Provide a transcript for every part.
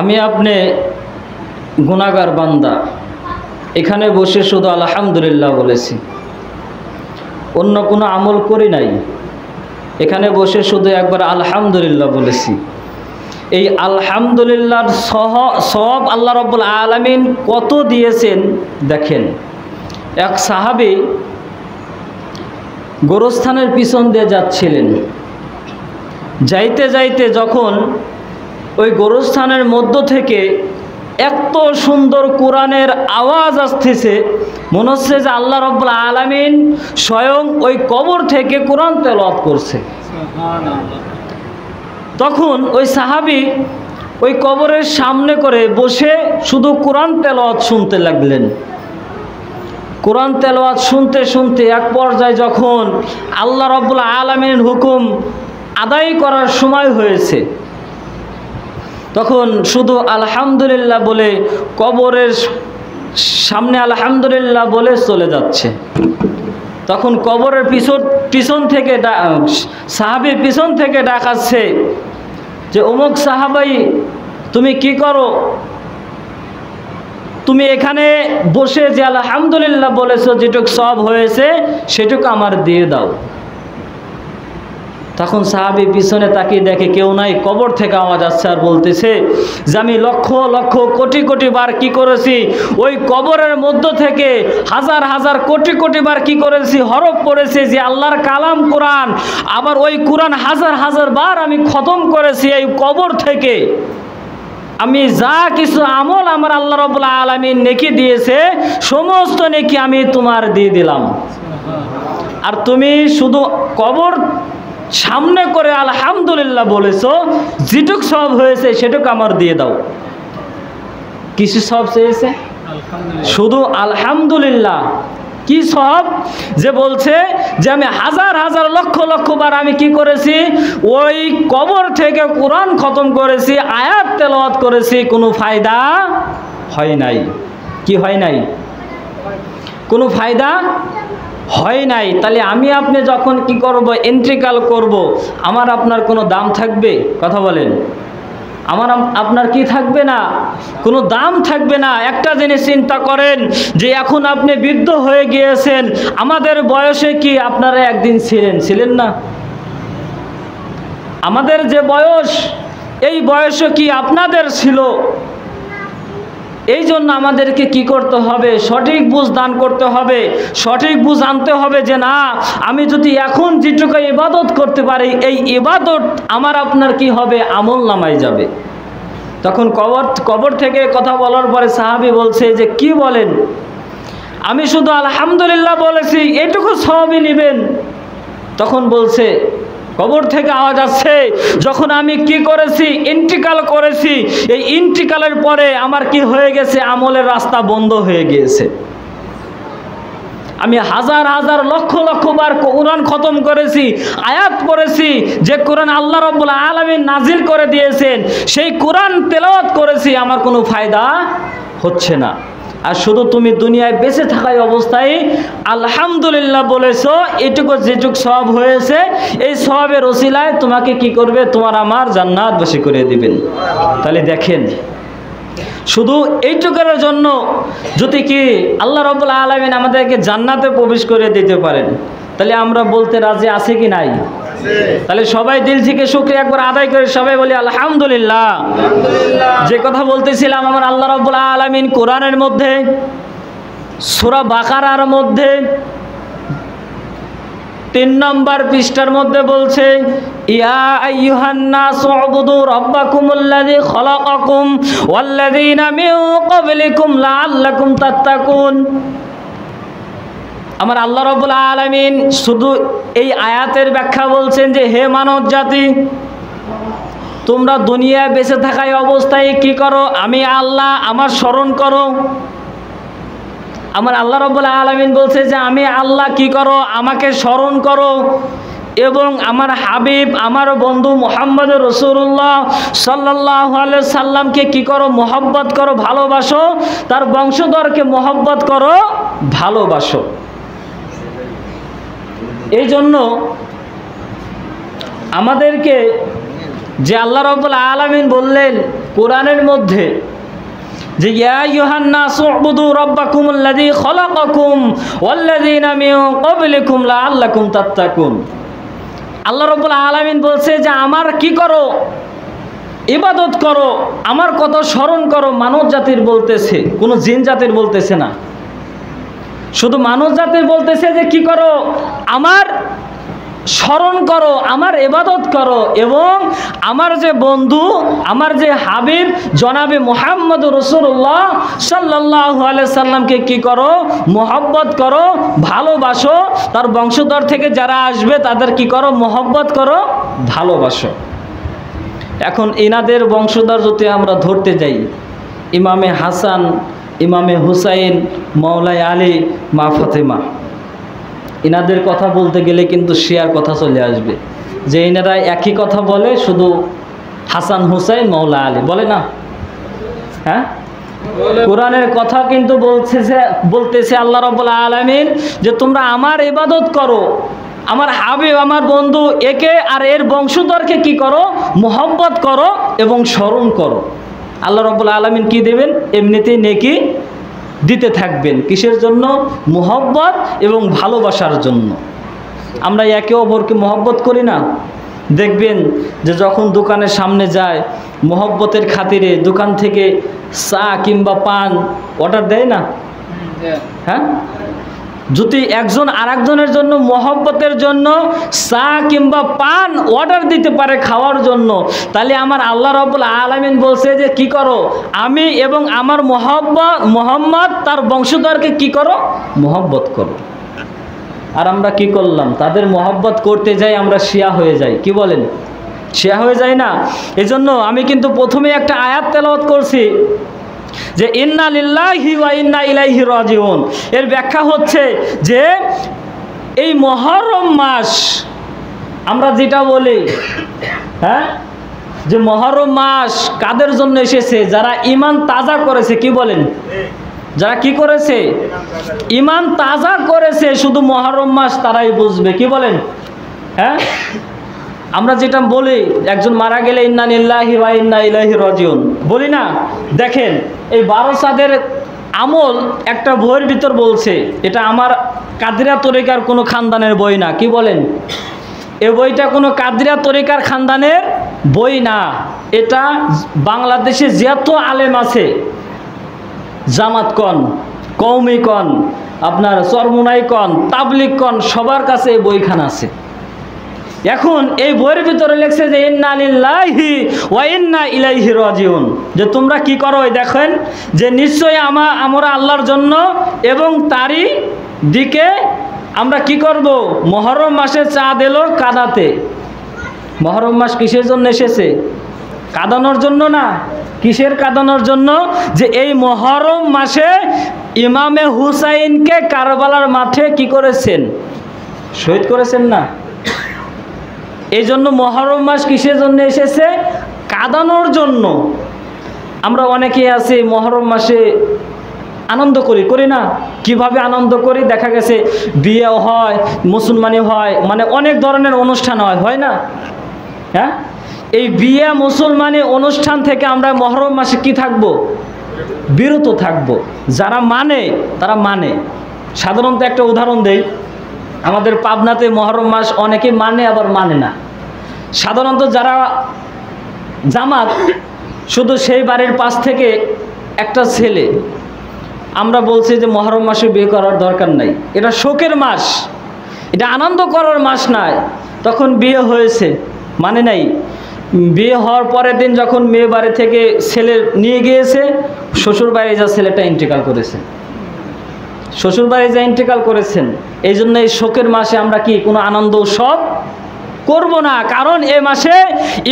আমি আপনি গুনাহগার বান্দা, এখানে বসে শুধু আলহামদুলিল্লাহ বলেছি, অন্য কোনো আমল করি নাই। এখানে বসে শুধু একবার আলহামদুলিল্লাহ বলেছি। এই আলহামদুলিল্লাহর সওয়াব আল্লাহ রাব্বুল আলামিন কত দিয়েছেন দেখেন। এক সাহাবী গোরস্থানের পিছন দিয়ে যাচ্ছিলেন, যাইতে যাইতে যখন ওই গোরস্থানের মধ্য থেকে এত সুন্দর কোরআনের আওয়াজ আসতেছে, মনে হচ্ছে যে আল্লাহ রাব্বুল আলামিন স্বয়ং ওই কবর থেকে কোরআন তেলাওয়াত করছে। তখন ওই সাহাবী ওই কবরের সামনে করে বসে শুধু কোরআন তেলাওয়াত শুনতে লাগলেন। কোরআন তেলাওয়াত শুনতে শুনতে এক পর্যায়ে যখন আল্লাহ রাব্বুল আলামিনের হুকুম আদায় করার সময় হয়েছে, তখন শুধু আলহামদুলিল্লাহ বলে কবরের সামনে আলহামদুলিল্লাহ বলে চলে যাচ্ছে। তখন কবরের পিছন থেকে সাহাবীর পিছন থেকে ডাকাচ্ছে যে অমুক সাহাবাই, তুমি কি করো? তুমি এখানে বসে যে আলহামদুলিল্লাহ বলেছো, যেটুক সওয়াব হয়েছে সেটুকু আমার দিয়ে দাও। তখন সাহাবী পিছনে তাকিয়ে দেখে কেউ নাই। কবর থেকে আওয়াজ আসছে আর বলতেছে যে আমি লক্ষ লক্ষ কোটি কোটি বার কি করেছি, ওই কবরের মধ্য থেকে হাজার হাজার কোটি কোটি বার কি করেছি, হরফ পড়েছি যে আল্লাহর কালাম কোরআন। আবার ওই কোরআন হাজার হাজার বার আমি খতম করেছি এই কবর থেকে। আমি যা কিছু আমল আমার আল্লাহ রাব্বুল আলামিন নেকি দিয়েছে, সমস্ত নেকি আমি তোমার দিয়ে দিলাম। আর তুমি শুধু কবর সামনে করে আলহামদুলিল্লাহ বলেছো, যেটুক সব হয়েছে সেটুক আমার দিয়ে দাও। কিছু সব চেয়েছে, শুধু আলহামদুলিল্লাহ। কি সব? যে বলছে যে আমি হাজার হাজার লক্ষ লক্ষ বার আমি কি করেছি, ওই কবর থেকে কোরআন খতম করেছি, আয়াত তেলাওয়াত করেছি, কোনো ফায়দা হয় নাই। কি হয় নাই? কোনো ফায়দা হয় নাই। তাহলে আমি আপনি যখন কি করব, ইন্তেকাল করব, আমার আপনার কোনো দাম থাকবে? কথা বলেন। আমার আপনার কি থাকবে না? কোনো দাম থাকবে না। একটা জিনিস চিন্তা করেন যে এখন আপনি বৃদ্ধ হয়ে গিয়েছেন, আমাদের বয়সে কি আপনারা একদিন ছিলেন না? আমাদের যে বয়স, এই বয়সে কি আপনাদের ছিল? এই জন্য আমাদেরকে কি করতে হবে? সঠিক বুঝ দান করতে হবে, সঠিক বুঝ আনতে হবে যে না, আমি যদি এখন যেটুকু ইবাদত করতে পারি, এই ইবাদত আমার আপনার কি হবে, আমল নামায় যাবে। তখন কবর থেকে কথা বলার পরে সাহাবী বলছে যে কি বলেন, আমি শুধু আলহামদুলিল্লাহ বলেছি, এটুকু সওয়াবই নেবেন? তখন বলছে, কবর থেকে আওয়াজ আসছে, যখন আমি কি করেছি, ইন্তিকাল করেছি, এই ইন্তিকালের পরে আমার কি হয়ে গেছে, আমলের রাস্তা বন্ধ হয়ে গিয়েছে। আমি হাজার হাজার লক্ষ লক্ষ বার কোরআন খতম করেছি, আয়াত পড়েছি, যে কোরআন আল্লাহ রাব্বুল আলামিন নাজিল করে দিয়েছেন, সেই কোরআন তেলাওয়াত করেছি, আমার কোনো ফায়দা হচ্ছে না। আর শুধু তুমি দুনিয়ায় বেঁচে থাকায় অবস্থায় আলহামদুলিল্লাহ বলেছো, এটুকু যেটুকু সওয়াব হয়েছে, এই সওয়াবের ওসিলায় তোমাকে কি করবে, তোমার আমার জান্নাত বসে করে দিবেন। তাহলে দেখেন, শুধু এইটুকুর জন্য যদি কি আল্লাহ রাব্বুল আলামিন আমাদেরকে জান্নাতে প্রবেশ করে দিতে পারেন, তাহলে আমরা বলতে রাজি আছি কি নাই? তাহলে সবাই দিল থেকে শুকরিয়া একবার আদায় করে সবাই বলি আলহামদুলিল্লাহ। যে কথা বলতেছিলাম, আমার আল্লাহ রাব্বুল আলামিন কোরআনের মধ্যে সূরা বাকারার মধ্যে 3 নম্বর পৃষ্ঠার মধ্যে বলছে, ইয়া আইয়ুহান নাসু উবুদু রাব্বাকুমুল্লাযী খালাকাকুম ওয়াল্লাযীনা মিন ক্বাবলিকুম লাআল্লাকুম তাত্তাকুন। আমার আল্লাহ রাব্বুল আলামিন শুধু এই আয়াতের ব্যাখ্যা বলছেন যে হে মানব জাতি, তোমরা দুনিয়ায় বেঁচে থাকায় অবস্থায় কি করো, আমি আল্লাহ আমার স্মরণ করো। আমার আল্লাহ রাব্বুল আলামিন বলছে যে আমি আল্লাহ কি করো, আমাকে স্মরণ করো, এবং আমার হাবিব আমার বন্ধু মুহাম্মদ রাসূলুল্লাহ সাল্লাল্লাহু আলাইহি সাল্লামকে কি করো, মহব্বত করো, ভালোবাসো, তার বংশধরকে মহব্বত করো, ভালোবাসো। এই জন্য আমাদেরকে যে আল্লাহ রাব্বুল আলামিন বললেন কোরআনের মধ্যে যে ইয়া আইয়ুহান নাসু উবুদু রাব্বাকুমুল্লাযী খালাকাকুম ওয়াল্লাযীনা মিন ক্বাবলিকুম লাআল্লাকুম তাত্তাকুন। আল্লাহ রাব্বুল আলামিন বলছে যে আমার কি করো, ইবাদত করো, আমার কথা স্মরণ করো। মানব জাতির বলতেছে, কোনো জিন জাতির বলতেছে না, শুধু মানব জাতির বলতেছে যে কি করো, আমার স্মরণ করো, আমার ইবাদত করো, এবং আমার যে বন্ধু, আমার যে হাবিব জনাবে মুহাম্মদ রাসূলুল্লাহ সাল্লাল্লাহু আলাইহি সাল্লামকে কি করো, মহব্বত করো, ভালোবাসো। তার বংশধর থেকে যারা আসবে তাদের কি করো, মহব্বত করো, ভালোবাসো। এখন এনাদের বংশধর যদি আমরা ধরতে যাই, ইমামে হাসান, ইমামে হুসাইন, মাওলাই আলী, মা ফাতেমা, এনাদের কথা বলতে গেলে কিন্তু শিয়ার কথা চলে আসবে যে এনারা একই কথা বলে, শুধু হাসান হুসাইন মাওলা আলী বলে না। হ্যাঁ, কোরআনের কথা কিন্তু বলতেছে আল্লাহ রাব্বুল আলামিন যে তোমরা আমার ইবাদত করো, আমার হাবিব, আমার বন্ধু একে আর এর বংশধরকে কি করো, মোহব্বত করো এবং স্মরণ করো। আল্লাহ রাব্বুল আলামিন কি দেবেন, এমনিতেই নেকি দিতে থাকবেন। কিসের জন্য? মোহব্বত এবং ভালোবাসার জন্য। আমরা একে অপরকে মোহব্বত করি না? দেখবেন যে যখন দোকানের সামনে যায়, মোহব্বতের খাতিরে দোকান থেকে চা কিংবা পান অর্ডার দেয় না? হ্যাঁ, যদি একজন আরেকজনের জন্য মোহব্বতের জন্য চা কিংবা পান অর্ডার দিতে পারে খাওয়ার জন্য, তাহলে আমার আল্লাহ রাব্বুল আলামিন বলছে যে কি করো, আমি এবং আমার মোহাম্মদ তার বংশধরকে কি করো, মোহব্বত করো। আর আমরা কি করলাম, তাদের মোহব্বত করতে যাই আমরা শিয়া হয়ে যাই। কি বলেন, শিয়া হয়ে যায় না? এজন্য আমি কিন্তু প্রথমে একটা আয়াত তেলাওয়াত করছি যে ইন্না লিল্লাহি ওয়া ইন্না ইলাইহি রাজিউন। এর ব্যাখ্যা হচ্ছে যে এই মুহররম মাস আমরা যেটা বলি, হ্যাঁ, যে মুহররম মাস কাদের জন্য এসেছে? যারা ঈমান তাজা করেছে। কি বলেন, যারা কি করেছে, ঈমান তাজা করেছে, শুধু মুহররম মাস তারাই বুঝবে। কি বলেন? হ্যাঁ, আমরা যেটা বলি একজন মারা গেলে ইন্না লিল্লাহি ওয়া ইন্না ইলাইহি রাজিউন বলি না? দেখেন এই 12 চাঁদের আমল একটা বইয়ের ভিতর বলছে, এটা আমার কাদরিয়া তরিকার কোনো খানদানের বই না। কি বলেন, এই বইটা কোনো কাদরিয়া তরিকার খানদানের বই না। এটা বাংলাদেশে যত আলেম আছে, জামাত কন, কওমি কন, আপনার চরমুনাই কন, তাবলিগ কন, সবার কাছে এই বইখানা আছে। এখন এই বইয়ের ভিতরে লেখছে যে ইন্না লিল্লাহি ওয়া ইন্না ইলাইহি রাজিউন, যে তোমরা কি করো, দেখেন যে নিশ্চয়ই আমরা আল্লাহর জন্য এবং তারই দিকে আমরা কি করব। মুহররম মাসে চাঁদ এলো কাদাতে। মুহররম মাস কিসের জন্য এসেছে? কাঁদানোর জন্য না। কিসের কাঁদানোর জন্য? যে এই মুহররম মাসে ইমামে হুসাইনকে কারবালার মাঠে কি করেছেন, শহীদ করেছেন না? এই জন্য মুহররম মাস কিসের জন্য এসেছে? কাঁদানোর জন্য। আমরা অনেকেই আছি মুহররম মাসে আনন্দ করি না? কিভাবে আনন্দ করি? দেখা গেছে বিয়ে হয়, মুসলমানি হয়, মানে অনেক ধরনের অনুষ্ঠান হয় না? হ্যাঁ, এই বিয়ে মুসলমানি অনুষ্ঠান থেকে আমরা মুহররম মাসে কি থাকবো, বিরত থাকবো। যারা মানে তারা মানে। সাধারণত একটা উদাহরণ দেই, আমাদের পাবনাতে মুহররম মাস অনেকে মানে আবার মানে না। সাধারণত যারা জামাত, শুধু সেই বাড়ির পাশ থেকে একটা ছেলে, আমরা বলছি যে মুহররম মাসে বিয়ে করার দরকার নাই, এটা শোকের মাস, এটা আনন্দ করার মাস নয়। তখন বিয়ে হয়েছে, মানে নাই। বিয়ে হওয়ার পরের দিন যখন মেয়ে বাড়ি থেকে ছেলে নিয়ে গিয়েছে, শ্বশুর বাড়ি যা ছেলেটা ইন্তেকাল করেছে, শ্বশুর বাড়ি যা ইন্তেকাল করেছেন। এই জন্য এই শোকের মাসে আমরা কি কোনো আনন্দ উৎসব করব না। কারণ এই মাসে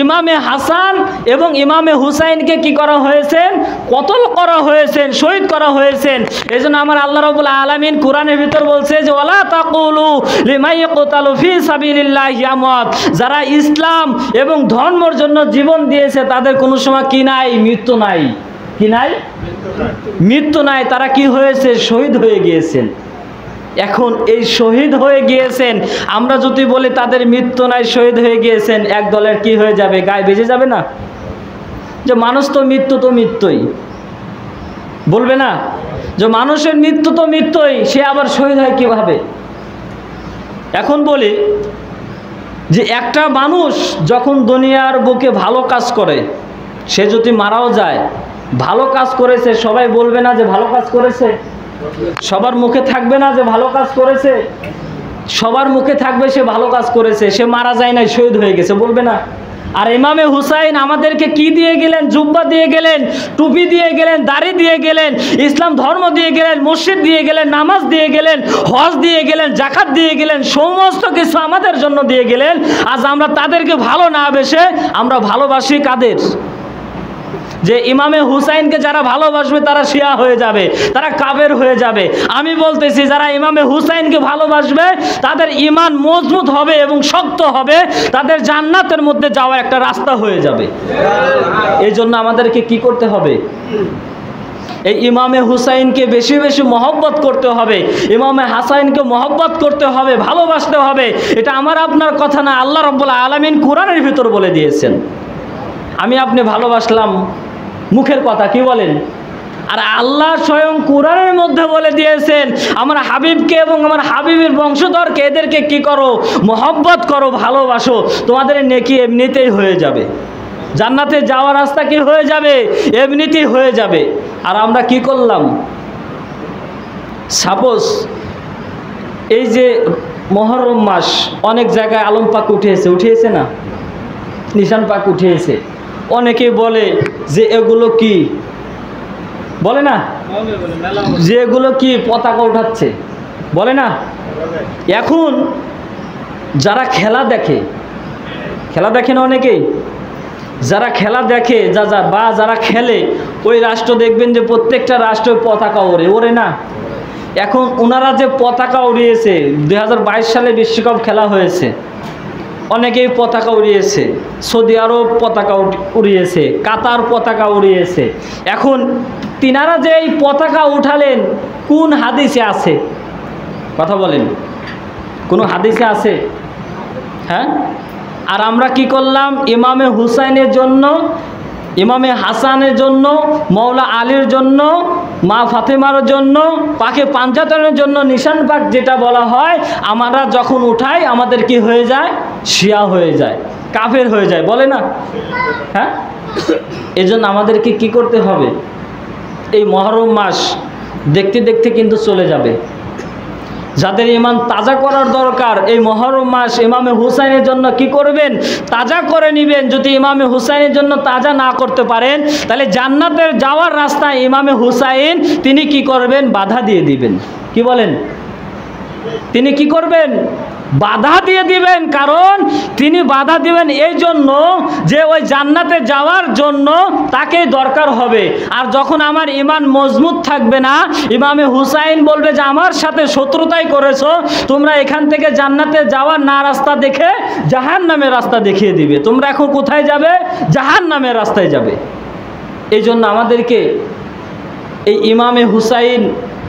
ইমামে হাসান এবং ইমামে হুসাইনকে কি করা হয়েছেন, কতল করা হয়েছেন, শহীদ করা হয়েছেন। এই জন্য আমার আল্লাহ রাব্বুল আলামিন কোরআনের ভিতর বলছে যে ওয়ালা তাকুলু লিমান ইয়াকতালু ফি সাবিলিল্লাহি আমওয়াত। যারা ইসলাম এবং ধর্মের জন্য জীবন দিয়েছে তাদের কোনো সময় কি নাই, মৃত্যু নাই। কি নাই? মৃত্যু নাই। তারা কি হয়েছে, শহীদ হয়ে গিয়েছেন। এখন এই শহীদ হয়ে গিয়েছেন, আমরা যদি বলি তাদের মৃত্যু নাই, শহীদ হয়ে গিয়েছেন, এক দলের কি হয়ে যাবে, গায়ে বেজে যাবে না? যে মানুষ তো মৃত্যুই, বলবে না যে মানুষের মৃত্যু তো মৃত্যুই, সে আবার শহীদ হয় কিভাবে? এখন বলি যে একটা মানুষ যখন দুনিয়ার বুকে ভালো কাজ করে, সে যদি মারাও যায়, ভালো কাজ করেছে, সবাই বলবে না যে ভালো কাজ করেছে? সবার মুখে থাকবে না যে ভালো কাজ করেছে? সবার মুখে থাকবে সে ভালো কাজ করেছে, সে মারা যায় নাই, শহীদ হয়ে গেছে, বলবে না? আর ইমামে হুসাইন আমাদেরকে কি দিয়ে গেলেন? জুব্বা দিয়ে গেলেন, টুপি দিয়ে গেলেন, দাড়ি দিয়ে গেলেন, ইসলাম ধর্ম দিয়ে গেলেন, মসজিদ দিয়ে গেলেন, নামাজ দিয়ে গেলেন, হজ দিয়ে গেলেন, জাকাত দিয়ে গেলেন, সমস্ত কিছু আমাদের জন্য দিয়ে গেলেন। আজ আমরা তাদেরকে ভালো না বেসে আমরা ভালোবাসি কাদের? যে ইমামে হুসাইনকে যারা ভালোবাসবে তারা শিয়া হয়ে যাবে, তারা কাফের হয়ে যাবে। আমি বলতেছি যারা ইমামে হুসাইনকে ভালোবাসবে তাদের ঈমান মজবুত হবে এবং শক্ত হবে, তাদের জান্নাতের মধ্যে যাওয়ার একটা রাস্তা হয়ে যাবে। এই জন্য আমাদেরকে কি করতে হবে? এই ইমামে হুসাইনকে বেশি বেশি মহব্বত করতে হবে, ইমামে হাসাইনকে মহব্বত করতে হবে, ভালোবাসতে হবে। এটা আমার আপনার কথা না, আল্লাহ রাব্বুল আলামিন কোরআনের ভিতর বলে দিয়েছেন। আমি আপনি ভালোবাসলাম মুখের কথা, কি বলেন? আর আল্লাহ স্বয়ং কোরআনের মধ্যে বলে দিয়েছেন আমার হাবিবকে এবং আমার হাবিবের বংশধরকে এদেরকে কি করো? মহব্বত করো, ভালোবাসো, তোমাদের নেকি এমনিতেই হয়ে যাবে, জান্নাতে যাওয়ার রাস্তা কি হয়ে যাবে? এমনিতেই হয়ে যাবে। আর আমরা কি করলাম? সাপোজ এই যে মুহররম মাস, অনেক জায়গায় আলম পাক উঠিয়েছে না, নিশান পাক উঠিয়েছে। অনেকে বলে যে এগুলো কি, বলে না যে এগুলো কি পতাকা উঠাচ্ছে, বলে না? এখন যারা খেলা দেখে না অনেকেই, যারা খেলা দেখে বা যারা খেলে, ওই রাষ্ট্র দেখবেন যে প্রত্যেকটা রাষ্ট্রে পতাকা ওড়ে না। এখন ওনারা যে পতাকা উড়িয়েছে, 2022 সালে বিশ্বকাপ খেলা হয়েছে, অনেকেই পতাকা উড়িয়েছে, সৌদি আরব পতাকা উড়িয়েছে, কাতার পতাকা উড়িয়েছে। এখন তিনারা যে এই পতাকা উঠালেন কোন হাদিসে আছে? কথা বলেন, কোন হাদিসে আছে? হ্যাঁ? আর আমরা কি করলাম? ইমামে হুসাইনের জন্য, ইমামে হাসানের জন্য, মৌলা আলীর জন্য, মা ফাতেমার জন্য, পাকে পাঞ্জাতনের জন্য নিশান পাক যেটা বলা হয়, আমরা যখন উঠাই আমাদের কি হয়ে যায়? শিয়া হয়ে যায়, কাফের হয়ে যায়, বলে না? হ্যাঁ, এই জন্য আমাদেরকে কি করতে হবে? এই মুহররম মাস দেখতে দেখতে কিন্তু চলে যাবে। যাদের ঈমান তাজা করার দরকার, এই মুহররম মাস ইমামে হুসাইনের জন্য কি করবেন? তাজা করে নেবেন। যদি ইমামে হুসাইনের জন্য তাজা না করতে পারেন, তাহলে জান্নাতের যাওয়ার রাস্তায় ইমামে হুসাইন তিনি কি করবেন? বাধা দিয়ে দিবেন। কি বলেন? তিনি কি করবেন? বাধা দিয়ে দিবেন। কারণ তিনি বাধা দিবেন এই জন্য যে ওই জান্নাতে যাওয়ার জন্য তাকে দরকার হবে। আর যখন আমার ঈমান মজবুত থাকবে না, ইমামে হুসাইন বলবে যে আমার সাথে শত্রুতাই করেছো, তোমরা এখান থেকে জান্নাতে যাওয়ার না রাস্তা দেখে জাহান্নামের রাস্তা দেখিয়ে দিবে। তোমরা এখন কোথায় যাবে? জাহান্নামের রাস্তায় যাবে। এই জন্য আমাদেরকে এই ইমামে হুসাইন,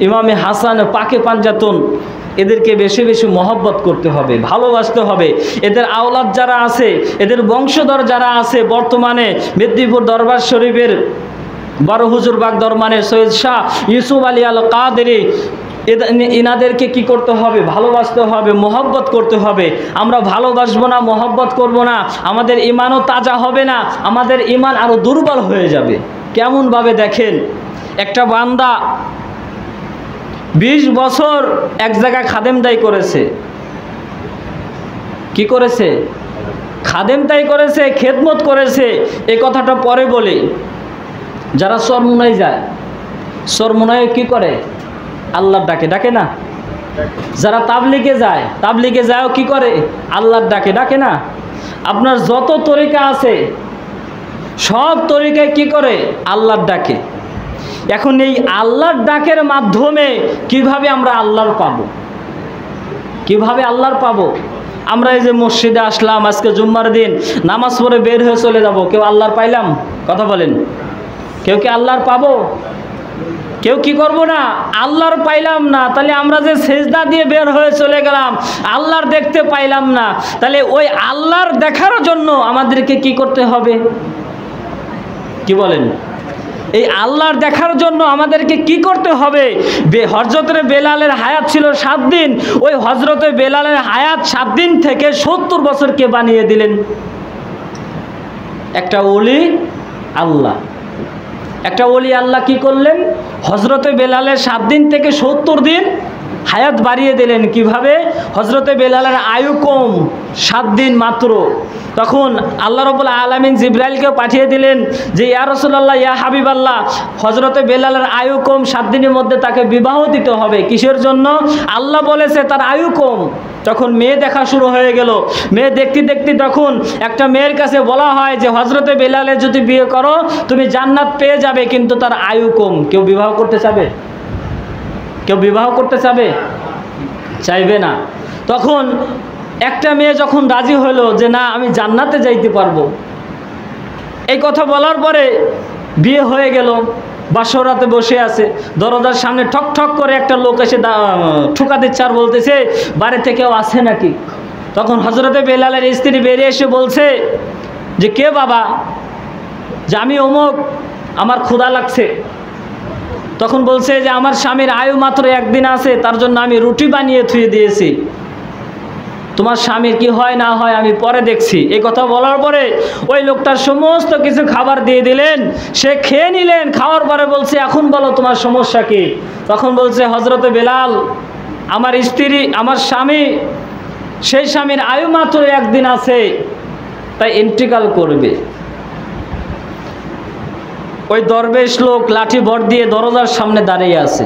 ইমামে হাসান, পাকে পাঞ্জাতন, এদেরকে বেশি বেশি মহব্বত করতে হবে, ভালোবাসতে হবে। এদের আওলাদ যারা আছে, এদের বংশধর যারা আছে, বর্তমানে মেদিনীপুর দরবার শরীফের বড় হুজুরবাগ দরবারে সৈয়দ শাহ ইউসুফ আলী আল কাদেরী, এনাদেরকে কি করতে হবে? ভালোবাসতে হবে, মহব্বত করতে হবে। আমরা ভালোবাসবো না, মহব্বত করব না, আমাদের ঈমানও তাজা হবে না, আমাদের ঈমান আরও দুর্বল হয়ে যাবে। কেমনভাবে দেখেন, একটা বান্দা 20 বছর এক জায়গায় খাদেমদাই করেছে। কি করেছে? খাদেমদাই করেছে, খেদমত করেছে। এই কথাটা পরে বলি। যারা চরমুনায় যায়, চরমুনায় কি করে? আল্লাহর ডাকে না? যারা তাবলিগে যায়, তাবলিগে যায়ও কি করে? আল্লাহর ডাকে না? আপনার যত তরিকা আছে সব তরিকায় কি করে? আল্লাহর ডাকে। এখন এই আল্লাহর ডাকের মাধ্যমে কিভাবে আমরা আল্লাহর পাবো? কিভাবে আল্লাহর পাবো? আমরা এই যে মসজিদে আসলাম, আজকে জুম্মার দিন, নামাজ পড়ে বের হয়ে চলে যাব, কেউ আল্লাহর পাইলাম? কথা বলেন, কেউ কি আল্লাহর পাবো? কেউ কি করব না? আল্লাহর পাইলাম না। তাহলে আমরা যে সেজদা দিয়ে বের হয়ে চলে গেলাম, আল্লাহর দেখতে পাইলাম না। তাহলে ওই আল্লাহর দেখার জন্য আমাদেরকে কি করতে হবে? কি কি বলেন? এই আল্লাহর দেখার জন্য আমাদেরকে কি করতে হবে? হযরতে বেলালের হায়াত ছিল 7 দিন, ওই হযরতে বেলালের হায়াত 7 দিন থেকে 70 বছরকে বানিয়ে দিলেন। একটা ওলি আল্লাহ, একটা ওলি আল্লাহ কি করলেন? হযরতে বেলালের 7 দিন থেকে 70 দিন হায়াত বাড়িয়ে দিলেন। কিভাবে? হযরতে বেলালের আয়ু কম 7 দিন মাত্র। তখন আল্লাহ রাব্বুল আলামিন জিবরাইলকে পাঠিয়ে দিলেন যে ইয়া রাসূলুল্লাহ, ইয়া হাবিবাল্লাহ, হযরতে বেলালের আয়ু কম, 7 দিনের মধ্যে তাকে বিবাহ দিতে হবে। কিসের জন্য? আল্লাহ বলেছে তার আয়ু কম। তখন মেয়ে দেখা শুরু হয়ে গেল। মেয়ে দেখতে দেখতে তখন একটা মেয়ের কাছে বলা হয় যে হযরতে বেলালের যদি বিয়ে করো তুমি জান্নাত পেয়ে যাবে, কিন্তু তার আয়ু কম। কেউ বিবাহ করতে চাবে? কেউ বিবাহ করতে চাবে? চাইবে না। তখন একটা মেয়ে যখন রাজি হলো যে না, আমি জান্নাতে যাইতে পারবো, এই কথা বলার পরে বিয়ে হয়ে গেল। বাসরাতে বসে আছে, দরজার সামনে ঠক ঠক করে একটা লোক এসে ঠুকা দিচ্ছে আর বলতেছে বাড়িতে কেউ আছে নাকি? তখন হযরতে বেলালের স্ত্রী বেরিয়ে এসে বলছে যে কে বাবা? যে আমি অমুক, আমার ক্ষুধা লাগছে। তখন বলছে যে আমার স্বামীর আয়ু মাত্র 1 দিন আছে, তার জন্য আমি রুটি বানিয়ে থুয়ে দিয়েছি, তোমার স্বামীর কি হয় না হয় আমি পরে দেখছি। এই কথা বলার পরে ওই লোকটার সমস্ত কিছু খাবার দিয়ে দিলেন, সে খেয়ে নিলেন। খাওয়ার পরে বলছে এখন বলো তোমার সমস্যা কি? তখন বলছে হযরতে বেলাল, আমার স্ত্রী, আমার স্বামী, সেই স্বামীর আয়ু মাত্র 1 দিন আছে, তাই ইন্তেকাল করবে। ওই দরবেশ লোক লাঠি ভর দিয়ে দরজার সামনে দাঁড়িয়ে আছে।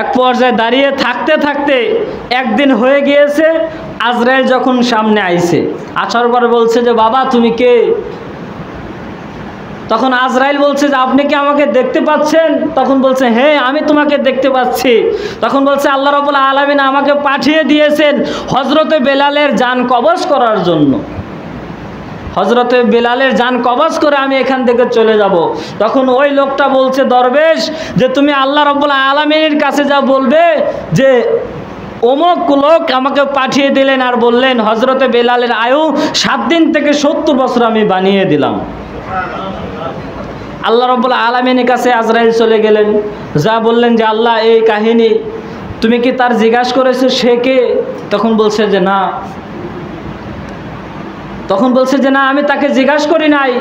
এক পর্যায়ে দাঁড়িয়ে থাকতে থাকতে 1 দিন হয়ে গিয়েছে। আজরাইল যখন সামনে আইছে, আসার পরে বলছে যে বাবা তুমি কে? তখন আজরাইল বলছে যে আপনি কি আমাকে দেখতে পাচ্ছেন? তখন বলছে হ্যাঁ আমি তোমাকে দেখতে পাচ্ছি। তখন বলছে আল্লাহ রাব্বুল আলামিন আমাকে পাঠিয়ে দিয়েছেন হযরতে বেলালের জান কবজ করার জন্য। হযরতে বেলালের জান কবজ করে আমি এখান থেকে চলে যাব। তখন ওই লোকটা বলছে দরবেশ যে তুমি আল্লাহ রাব্বুল আলামিনের কাছে যা বলবে যে অমুক লোক আমাকে পাঠিয়ে দিলেন আর বললেন হযরতে বেলালের আয়ু 7 দিন থেকে 70 বছর আমি বানিয়ে দিলাম। আল্লাহ রাব্বুল আলামিনের কাছে আজরাইল চলে গেলেন, যা বললেন যে আল্লাহ এই কাহিনী তুমি কি তার জিজ্ঞাসা করেছো সে কে? তখন বলছে যে না। তখন বলছে যে না আমি তাকে জিজ্ঞাসা করি নাই।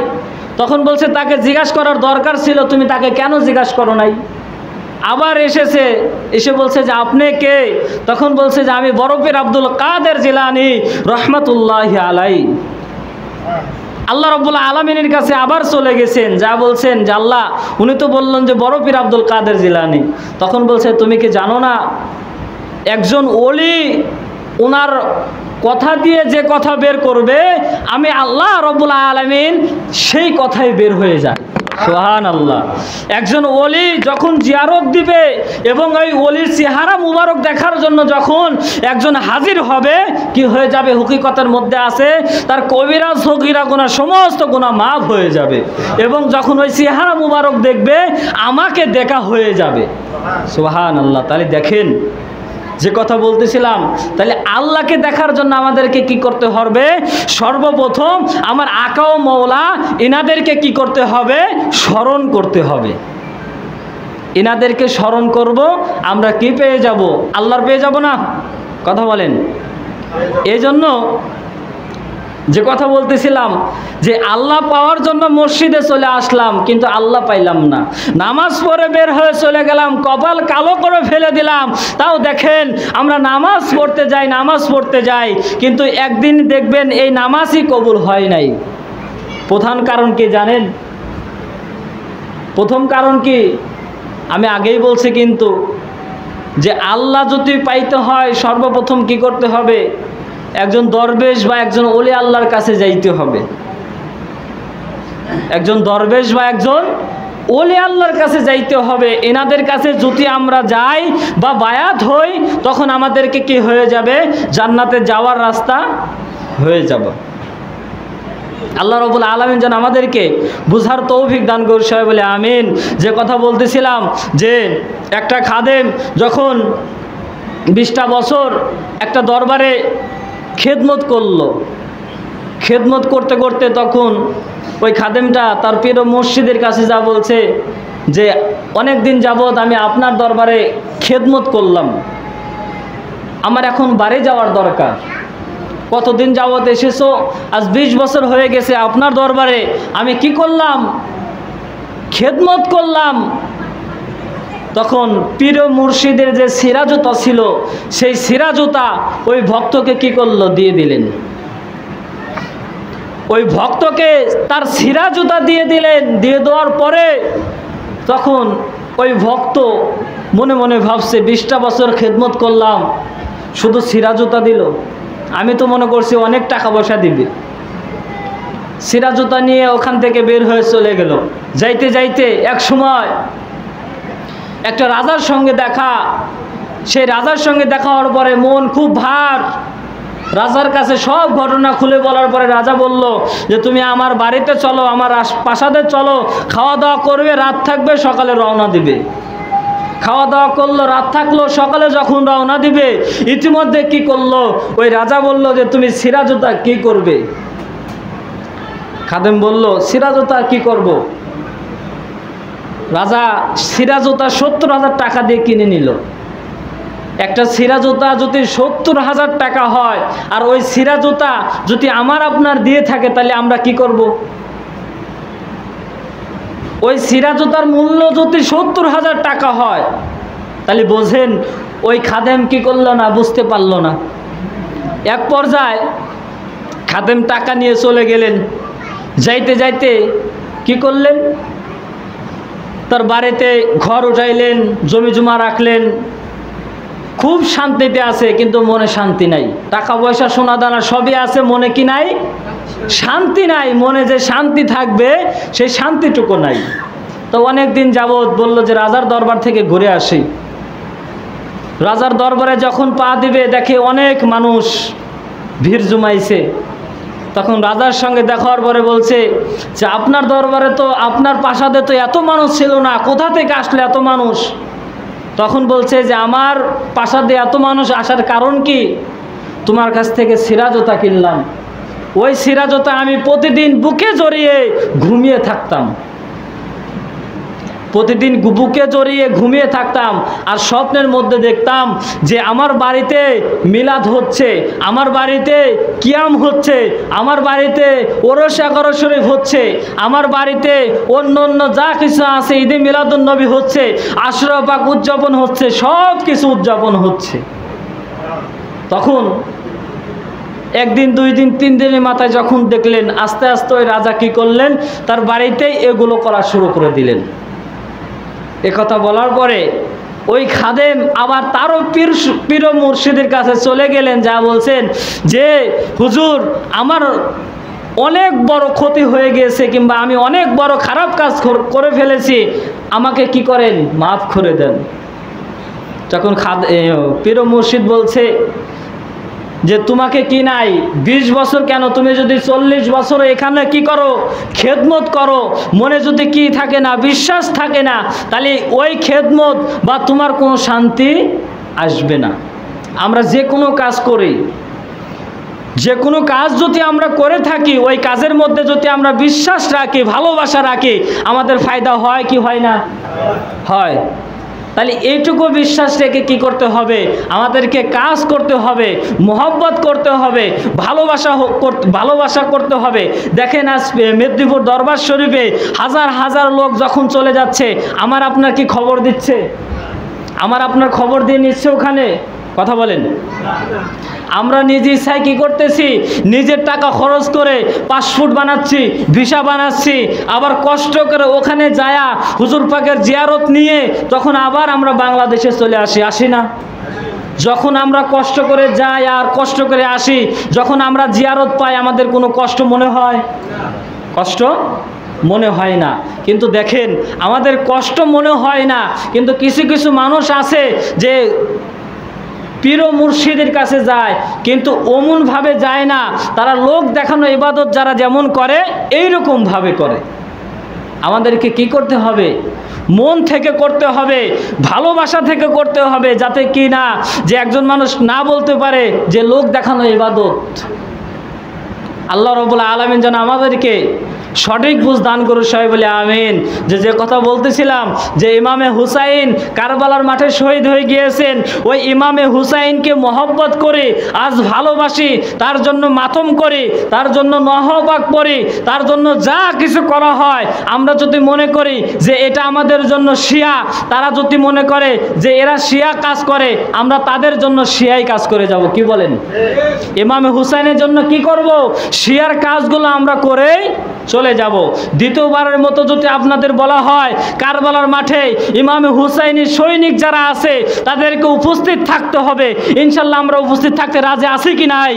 তখন বলছে তাকে জিজ্ঞাসা করার দরকার ছিল, তুমি তাকে কেন জিজ্ঞাসা করো নাই? আবার এসেছে, এসে বলছে যে আপনি কে? তখন বলছে যে আমি বড় পীর আব্দুল কাদের জিলানী রহমাতুল্লাহি আলাইহি। আল্লাহ রাব্বুল আলামিনের কাছে আবার চলে গেছেন, যা বলছেন যে আল্লাহ উনি তো বললেন যে বড় পীর আব্দুল কাদের জিলানী। তখন বলছে তুমি কি জানো না একজন ওলি ওনার কথা দিয়ে যে কথা বের করবে আমি আল্লাহ রাব্বুল আলামিন সেই কথাই বের হয়ে যায়। সুবহানাল্লাহ। একজন ওলি যখন জিয়ারত দিবে এবং ওই ওলির চেহারা মুবারক দেখার জন্য যখন একজন হাজির হবে, কি হয়ে যাবে? হকিকতের মধ্যে আছে তার কবিরা সগীরা গুনাহ সমস্ত গুনাহ মাফ হয়ে যাবে, এবং যখন ওই চেহারা মুবারক দেখবে আমাকে দেখা হয়ে যাবে। সুবহানাল্লাহ। তাহলে দেখেন যে কথা বলতেছিলাম, তাহলে আল্লাহকে দেখার জন্য আমাদেরকে কি করতে হবে? সর্বপ্রথম আমার আকা ও মওলা এনাদেরকে কি করতে হবে? স্মরণ করতে হবে। এনাদেরকে স্মরণ করব, আমরা কি পেয়ে যাব? আল্লাহর পেয়ে যাব না? কথা বলেন। এই জন্য যে কথা বলতেছিলাম যে আল্লাহ পাওয়ার জন্য মসজিদে চলে আসলাম, কিন্তু আল্লাহ পাইলাম না। নামাজ পড়ে বের হয়ে চলে গেলাম, কপাল কালো করে ফেলে দিলাম। তাও দেখেন আমরা নামাজ পড়তে যাই, কিন্তু একদিন দেখবেন এই নামাজই কবুল হয় নাই। প্রধান কারণ কি জানেন? প্রথম কারণ কি? আমি আগেই বলছি কিন্তু যে আল্লাহ যদি পাইতে হয় সর্বপ্রথম কি করতে হবে? একজন দরবেশ বা একজন ওলি আল্লাহর কাছে যাইতে হবে। একজন দরবেশ বা একজন ওলি আল্লাহর কাছে যাইতে হবে। এনাদের কাছে যদি আমরা যাই বা বায়াত হই, তখন আমাদেরকে কি হয়ে যাবে? জান্নাতে যাওয়ার রাস্তা হয়ে যাবে। আল্লাহ রাব্বুল আলামিন যেন আমাদেরকে বুঝার তৌফিক দান করুন, সবাই বলে আমিন। যে কথা বলতেছিলাম যে একটা খাদেম যখন 20টা বছর একটা দরবারে খেদমত করলো, খেদমত করতে করতে তখন ওই খাদেমটা তার পীর মুর্শিদের কাছে যা বলছে যে অনেক দিন যাবৎ আমি আপনার দরবারে খেদমত করলাম, আমার এখন বাড়ি যাওয়ার দরকার। কতদিন যাবৎ এসেছো? আজ 20 বছর হয়ে গেছে আপনার দরবারে আমি কি করলাম? খেদমত করলাম। তখন পীর মুর্শিদের যে সিরাজুতা ছিল, সেই সিরাজুতা ওই ভক্তকে কি করলো? দিয়ে দিলেন। ওই ভক্তকে তার সিরাজুতা দিয়ে দিলেন। দিয়ে দেওয়ার পরে তখন ওই ভক্ত মনে মনে ভাবছে 20টা বছর খেদমত করলাম, শুধু সিরাজুতা দিল, আমি তো মনে করছি অনেক টাকা পয়সা দিবে। সিরাজুতা নিয়ে ওখান থেকে বের হয়ে চলে গেল। যাইতে যাইতে এক সময় একটা রাজার সঙ্গে দেখা। সেই রাজার সঙ্গে দেখা হওয়ার পরে মন খুব ভার। রাজার কাছে সব ঘটনা খুলে বলার পরে রাজা বলল যে তুমি আমার বাড়িতে চলো, আমার প্রাসাদে চলো, খাওয়া দাওয়া করবে, রাত থাকবে, সকালে রওনা দিবে। খাওয়া দাওয়া করলো, রাত থাকলো, সকালে যখন রওনা দিবে ইতিমধ্যে কি করলো? ওই রাজা বলল যে তুমি সিরাজুতা কি করবে? খাদেম বলল সিরাজুতা কি করব? রাজা সিরাজুতা 70,000 টাকা দিয়ে কিনে নিল। একটা সিরাজুতা যদি 70,000 টাকা হয় আর ওই সিরাজুতা যদি আমার আপনার দিয়ে থাকে তাহলে আমরা কি করব? ওই সিরাজুতার মূল্য যদি 70,000 টাকা হয় তাহলে বোঝেন ওই খাদেম কি করলো না? বুঝতে পারলো না। এক পর্যায়ে খাদেম টাকা নিয়ে চলে গেলেন। যাইতে যাইতে কি করলেন? তার বাড়িতে ঘর উঠাইলেন, জমি জমা রাখলেন, খুব শান্তিতে আছে, কিন্তু মনে শান্তি নাই। টাকা পয়সা সোনা দানা সবই আছে, মনে কি নাই? শান্তি নাই। মনে যে শান্তি থাকবে সেই শান্তিটুকু নাই। তো অনেক দিন যাবৎ বলল যে রাজার দরবার থেকে ঘুরে আসি। রাজার দরবারে যখন পা দিবে দেখে অনেক মানুষ ভিড় জমাইছে। তখন রাজার সঙ্গে দেখার পরে বলছে যে আপনার দরবারে তো, আপনার প্রাসাদে তো এত মানুষ ছিল না, কোথা থেকে আসলে এত মানুষ? তখন বলছে যে আমার প্রাসাদে এত মানুষ আসার কারণ কি? তোমার কাছ থেকে সিরাজুতা কিনলাম। ওই সিরাজুতা আমি প্রতিদিন বুকে জড়িয়ে ঘুমিয়ে থাকতাম, প্রতিদিন বুকে জড়িয়ে ঘুমিয়ে থাকতাম। আর স্বপ্নের মধ্যে দেখতাম যে আমার বাড়িতে মিলাদ হচ্ছে, আমার বাড়িতে কিয়াম হচ্ছে, আমার বাড়িতে ওরস 11 শরীফ হচ্ছে, আমার বাড়িতে অন্য অন্য যা কিছু আছে, ঈদে মিলাদুন নবী হচ্ছে, আশুরা পাক উদযাপন হচ্ছে, সব কিছু উদযাপন হচ্ছে। তখন একদিন, 2 দিন, 3 দিনের মাথায় যখন দেখলেন, আস্তে আস্তে ওই রাজা কী করলেন? তার বাড়িতেই এগুলো করা শুরু করে দিলেন। একথা বলার পরে ওই খাদেম আবার তারও পীর মুর্শিদের কাছে চলে গেলেন, যা বলছেন যে হুজুর আমার অনেক বড় ক্ষতি হয়ে গিয়েছে, কিংবা আমি অনেক বড় খারাপ কাজ করে ফেলেছি, আমাকে কি করেন? মাফ করে দেন। তখন পীর মুর্শিদ বলছে যে তোমাকে কি নাই? 20 বছর কেন, তুমি যদি 40 বছর এখানে কি করো? খেদমত করো। মনে যদি কি থাকে না, বিশ্বাস থাকে না, তাহলে ওই খেদমত বা তোমার কোনো শান্তি আসবে না। আমরা যে কোনো কাজ করি, যে কোনো কাজ যদি আমরা করে থাকি, ওই কাজের মধ্যে যদি আমরা বিশ্বাস রাখি, ভালোবাসা রাখি, আমাদের ফায়দা হয় কি হয় না? হয়। তাহলে এইটুকু বিশ্বাস রেখে কী করতে হবে? আমাদেরকে কাজ করতে হবে, মোহব্বত করতে হবে, ভালোবাসা করতে হবে। দেখেন আজ মেদিনীপুর দরবার শরীফে হাজার হাজার লোক যখন চলে যাচ্ছে, আমার আপনার কি খবর দিচ্ছে? আমার আপনার খবর দিয়ে নিচ্ছে ওখানে? কথা বলেন। আমরা নিজে ইচ্ছায় কী করতেছি? নিজের টাকা খরচ করে পাসপোর্ট বানাচ্ছি, ভিসা বানাচ্ছি, আবার কষ্ট করে ওখানে যায়া হুজুর পাকের জিয়ারত নিয়ে তখন আবার আমরা বাংলাদেশে চলে আসি না? যখন আমরা কষ্ট করে যাই আর কষ্ট করে আসি, যখন আমরা জিয়ারত পাই, আমাদের কোনো কষ্ট মনে হয়? কষ্ট মনে হয় না। কিন্তু দেখেন, আমাদের কষ্ট মনে হয় না, কিন্তু কিছু কিছু মানুষ আছে যে পীর মুর্শিদের কাছে যায়, কিন্তু অমনভাবে যায় না। তারা লোক দেখানো ইবাদত যারা যেমন করে, এইরকমভাবে করে। আমাদেরকে কি করতে হবে? মন থেকে করতে হবে, ভালোবাসা থেকে করতে হবে, যাতে কি না যে একজন মানুষ না বলতে পারে যে লোক দেখানো ইবাদত। আল্লাহ রাব্বুল আলামিন যেন আমাদেরকে সঠিক বুঝ দান করুন, সবাই বলে আমিন। যে কথা বলতেছিলাম যে ইমামে হুসাইন কারবালার মাঠে শহীদ হয়ে গিয়েছেন, ওই ইমামে হুসাইনকে মহব্বত করে আজ ভালোবাসি, তার জন্য মাতম করি, তার জন্য নহবাক পড়ি, তার জন্য যা কিছু করা হয় আমরা যদি মনে করি যে এটা আমাদের জন্য শিয়া, তারা যদি মনে করে যে এরা শিয়া কাজ করে, আমরা তাদের জন্য শিয়াই কাজ করে যাব। কি বলেন? ইমামে হুসাইনের জন্য কি করব? শিয়ার কাজগুলো আমরা করেই চলে যাব। দ্বিতীয়বারের মতো যদি আপনাদের বলা হয় কারবালার মাঠে ইমামে হুসাইনি সৈনিক যারা আছে তাদেরকে উপস্থিত থাকতে হবে, ইনশাল্লাহ আমরা উপস্থিত থাকতে রাজি আছি কি নাই?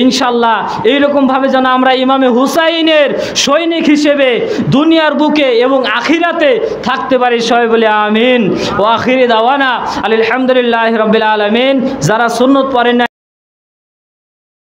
ইনশাল্লাহ এইরকমভাবে যেন আমরা ইমামে হুসাইনের সৈনিক হিসেবে দুনিয়ার বুকে এবং আখিরাতে থাকতে পারি, সবাই বলে আমিন। ও আখিরি দাওয়ানা আলহামদুলিল্লাহি রাব্বিল আলামিন। যারা সুন্নত পড়েন না